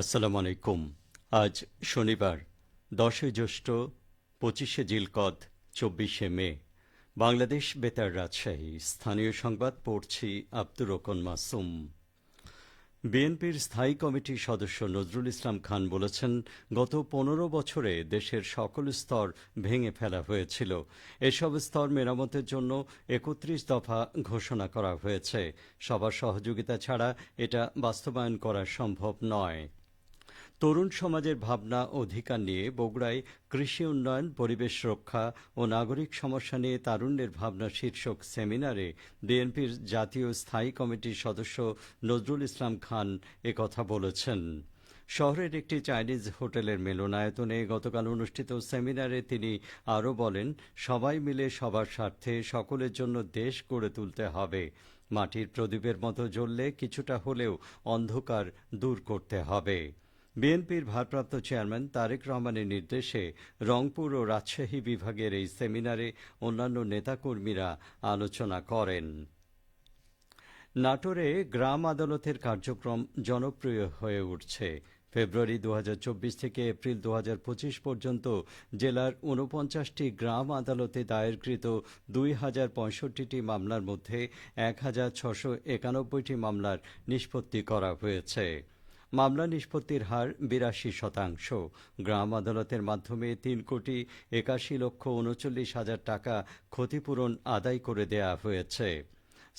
আসসালামু আলাইকুম। আজ শনিবার ১০ জ্যৈষ্ঠ, ২৫ জিলকদ, ২৪ মে। বাংলাদেশ বেতার রাজশাহী। স্থানীয় সংবাদ পড়ছি আব্দুর রকন মাসুম। বিএনপির স্থায়ী কমিটির সদস্য নজরুল ইসলাম খান বলেছেন, গত ১৫ বছরে দেশের সকল স্তর ভেঙে ফেলা হয়েছিল। এসব স্তর মেরামতের জন্য ৩১ দফা ঘোষণা করা হয়েছে। সবার সহযোগিতা ছাড়া এটা বাস্তবায়ন করা সম্ভব নয়। তরুণ সমাজের ভাবনা অধিকার নিয়ে বগুড়ায় কৃষি উন্নয়ন, পরিবেশ রক্ষা ও নাগরিক সমস্যা নিয়ে তারুণ্যের ভাবনা শীর্ষক সেমিনারে বিএনপির জাতীয় স্থায়ী কমিটির সদস্য নজরুল ইসলাম খান একথা বলেছেন। শহরের একটি চাইনিজ হোটেলের মিলনায়তনে গতকাল অনুষ্ঠিত সেমিনারে তিনি আরও বলেন, সবাই মিলে সবার স্বার্থে সকলের জন্য দেশ গড়ে তুলতে হবে। মাটির প্রদীপের মতো জ্বললে কিছুটা হলেও অন্ধকার দূর করতে হবে। বিএনপির ভারপ্রাপ্ত চেয়ারম্যান তারেক রহমানের নির্দেশে রংপুর ও রাজশাহী বিভাগের এই সেমিনারে অন্যান্য নেতাকর্মীরা আলোচনা করেন। নাটোরে গ্রাম আদালতের কার্যক্রম জনপ্রিয় হয়ে উঠছে। ফেব্রুয়ারি ২০২৪ থেকে এপ্রিল ২০২৫ পর্যন্ত জেলার ৪৯টি গ্রাম আদালতে দায়েরকৃত ২,০৬৫টি মামলার মধ্যে ১,৬৯১টি মামলার নিষ্পত্তি করা হয়েছে। মামলা নিষ্পত্তির হার ৮২%। গ্রাম আদালতের মাধ্যমে ৩,৮১,৩৯,০০০ টাকা ক্ষতিপূরণ আদায় করে দেয়া হয়েছে।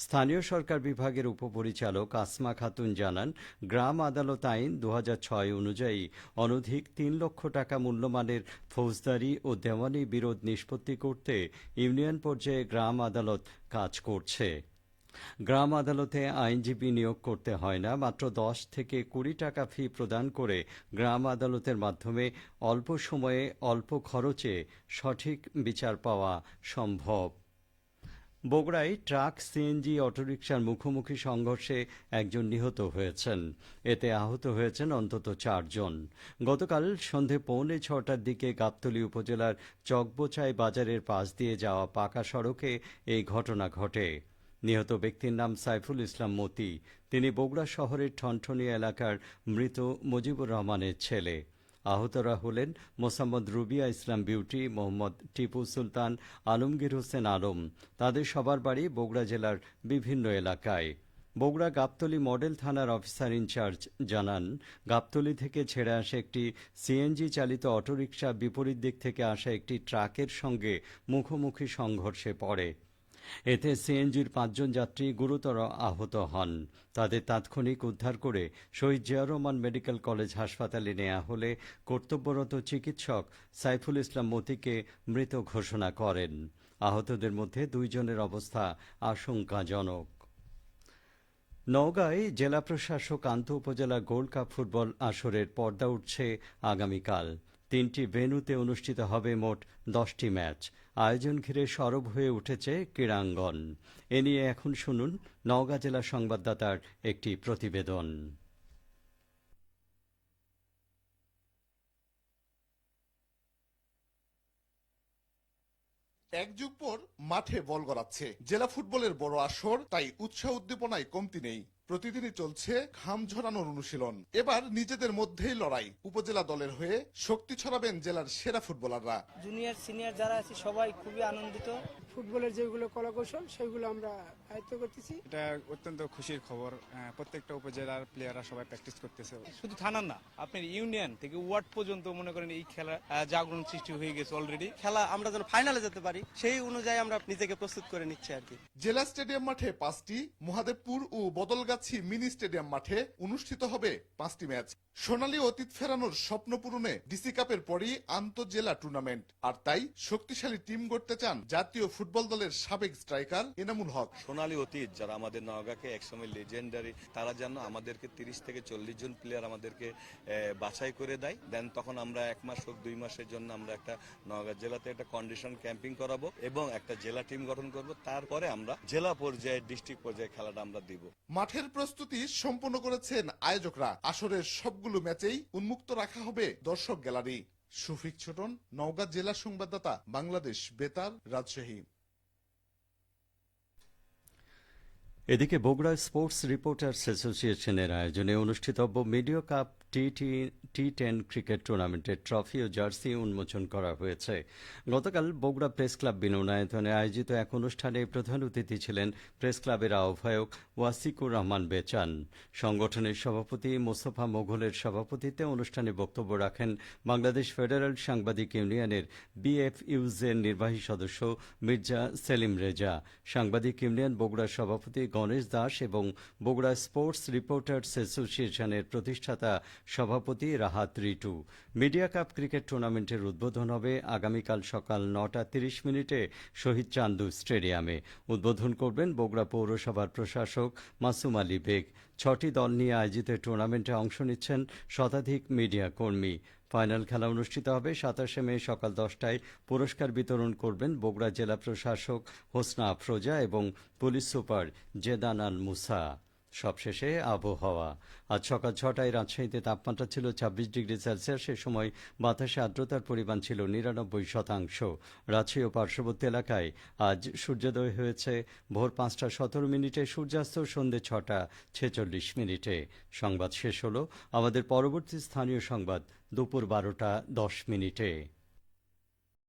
স্থানীয় সরকার বিভাগের উপপরিচালক আসমা খাতুন জানান, গ্রাম আদালত আইন ২০০৬ অনুযায়ী অনধিক ৩ লক্ষ টাকা মূল্যমানের ফৌজদারি ও দেওয়ানি বিরোধ নিষ্পত্তি করতে ইউনিয়ন পর্যায়ে গ্রাম আদালত কাজ করছে। গ্রাম আদালতে আইনজীবী নিয়োগ করতে হয় না। মাত্র ১০ থেকে ২০ টাকা ফি প্রদান করে গ্রাম আদালতের মাধ্যমে অল্প সময়ে অল্প খরচে সঠিক বিচার পাওয়া সম্ভব। বগুড়ায় ট্রাক সিএনজি অটোরিকশার মুখোমুখি সংঘর্ষে একজন নিহত হয়েছেন। এতে আহত হয়েছেন অন্তত ৪ জন। গতকাল সন্ধে ৫:৩০টার দিকে গাবতলী উপজেলার চকবোচাই বাজারের পাশ দিয়ে যাওয়া পাকা সড়কে এই ঘটনা ঘটে। নিহত ব্যক্তির নাম সাইফুল ইসলাম মতি। তিনি বগুড়া শহরের ঠনঠনিয়া এলাকার মৃত মুজিবুর রহমানের ছেলে। আহতরা হলেন মোসাম্মদ রুবিয়া ইসলাম বিউটি, মোহাম্মদ টিপু সুলতান, আলমগীর হোসেন আলম। তাদের সবার বাড়ি বগুড়া জেলার বিভিন্ন এলাকায়। বগুড়া গাবতলী মডেল থানার অফিসার ইনচার্জ জানান, গাবতলী থেকে ছেড়ে আসা একটি সিএনজি চালিত অটোরিকশা বিপরীত দিক থেকে আসা একটি ট্রাকের সঙ্গে মুখোমুখি সংঘর্ষে পড়ে। এতে সিএনজির ৫ জন যাত্রী গুরুতর আহত হন। তাদের তাৎক্ষণিক উদ্ধার করে শহীদ জিয়াউর রহমান মেডিকেল কলেজ হাসপাতালে নেওয়া হলে কর্তব্যরত চিকিৎসক সাইফুল ইসলাম মতিকে মৃত ঘোষণা করেন। আহতদের মধ্যে ২ জনের অবস্থা আশঙ্কাজনক। নওগাঁয় জেলা প্রশাসক আন্ত উপজেলা গোল্ড কাপ ফুটবল আসরের পর্দা উঠছে আগামীকাল। ৩টি ভেন্যুতে অনুষ্ঠিত হবে মোট ১০টি ম্যাচ। আয়োজন ঘিরে সরব হয়ে উঠেছে ক্রীড়াঙ্গন। এ নিয়ে এখন শুনুন নওগাঁ জেলা সংবাদদাতার একটি প্রতিবেদন। এক যুগ পর মাঠে বল গড়াচ্ছে জেলা ফুটবলের বড় আসর, তাই উৎসাহ উদ্দীপনায় কমতি নেই। প্রতিদিনই চলছে ঘাম ঝরানোর অনুশীলন। এবার নিজেদের মধ্যেই লড়াই। উপজেলা দলের হয়ে শক্তি ছড়াবেন জেলার সেরা ফুটবলাররা। জুনিয়র সিনিয়র যারা আছে সবাই খুবই আনন্দিত। ফুটবলের যেগুলো কলাকৌশল সেগুলো আমরা আয়ত্ত করতেছি। এটা অত্যন্ত খুশির খবর। প্রত্যেকটা উপজেলার প্লেয়াররা সবাই প্র্যাকটিস করতেছে। শুধু থানা না, আপনার ইউনিয়ন থেকে ওয়ার্ড পর্যন্ত মনে করেন এই খেলা জাগরণ সৃষ্টি হয়ে গেছে অলরেডি। খেলা আমরা যেন ফাইনালে যেতে পারি সেই অনুযায়ী আমরা নিজেকে প্রস্তুত করে নিচ্ছি আর কি। জেলা স্টেডিয়াম মাঠে 5টি, মহাদেবপুর ও বদলগাছি মিনি স্টেডিয়াম মাঠে অনুষ্ঠিত হবে 5টি ম্যাচ। সোনালী অতীত ফেরানোর স্বপ্ন পূরণে ডিসি কাপের পরই আন্তঃজেলা টুর্নামেন্ট। আর তাই শক্তিশালী টিম গড়তে চান জাতীয় ফুটবল দলের সাবেক স্ট্রাইকার এনামুল হক। সোনালী অতীত যারা আমাদের নওগাঁকে একসময় লেজেন্ডারি, তারা যেন আমাদেরকে 30 থেকে 40 জন প্লেয়ার আমাদেরকে বাছাই করে দেয়। দেন তখন আমরা 1 মাস হোক 2 মাসের জন্য আমরা একটা নওগাঁ জেলাতে একটা কন্ডিশন ক্যাম্পিং করাবো এবং একটা জেলা টিম গঠন করব। তারপরে আমরা জেলা পর্যায়ে, ডিস্ট্রিক্ট পর্যায়ে খেলাটা আমরা দিব। মাঠের প্রস্তুতি সম্পন্ন করেছেন আয়োজকরা। আসরের সবগুলো ম্যাচেই উন্মুক্ত রাখা হবে দর্শক গ্যালারি। শফিক ছোটন, নওগাঁ জেলা সংবাদদাতা, বাংলাদেশ বেতার, রাজশাহী। এদিকে বগুড়া স্পোর্টস রিপোর্টার্স অ্যাসোসিয়েশনের আয়োজনে অনুষ্ঠিতব্য মিডিয়া কাপ টি10 ক্রিকেট টুর্নামেন্টের ট্রফি ও জার্সি উন্মোচন করা হয়েছে। গতকাল বগুড়া প্রেস ক্লাব মিলনায়তনে আয়োজিত এক অনুষ্ঠানে প্রধান অতিথি ছিলেন প্রেস ক্লাবের আহ্বায়ক ওয়াসিকুর রহমান বেচান। সংগঠনের সভাপতি মোস্তফা মোঘলের সভাপতিত্বে অনুষ্ঠানে বক্তব্য রাখেন বাংলাদেশ ফেডারেল সাংবাদিক ইউনিয়নের বিএফইউজের নির্বাহী সদস্য মির্জা সেলিম রেজা, সাংবাদিক ইউনিয়ন বগুড়ার সভাপতি গণেশ দাস এবং বগুড়া স্পোর্টস রিপোর্টার্স অ্যাসোসিয়েশনের প্রতিষ্ঠাতা সভাপতি রাহাত রিটু। মিডিয়া কাপ ক্রিকেট টুর্নামেন্টের উদ্বোধন হবে আগামীকাল সকাল 9:30 শহীদ চান্দু স্টেডিয়ামে। উদ্বোধন করবেন বগুড়া পৌরসভার প্রশাসক মাসুম আলী বেগ। 6টি দল নিয়ে আয়োজিত টুর্নামেন্টে অংশ নিচ্ছেন শতাধিক মিডিয়া কর্মী। ফাইনাল খেলা অনুষ্ঠিত হবে 27 মে সকাল 10টায়। পুরস্কার বিতরণ করবেন বগুড়া জেলা প্রশাসক হোসনা আফরোজা এবং পুলিশ সুপার জেদান আল মুসা। সবশেষে আবহাওয়া। আজ সকাল 6টায় রাজশাহীতে তাপমাত্রা ছিল 26 ডিগ্রি সেলসিয়াস। সে সময় বাতাসে আর্দ্রতার পরিমাণ ছিল 99%। রাজশাহী ও পার্শ্ববর্তী এলাকায় আজ সূর্যোদয় হয়েছে ভোর 5:17, সূর্যাস্ত সন্ধ্যে 6:46। সংবাদ শেষ হলো। আমাদের পরবর্তী স্থানীয় সংবাদ দুপুর 12:10।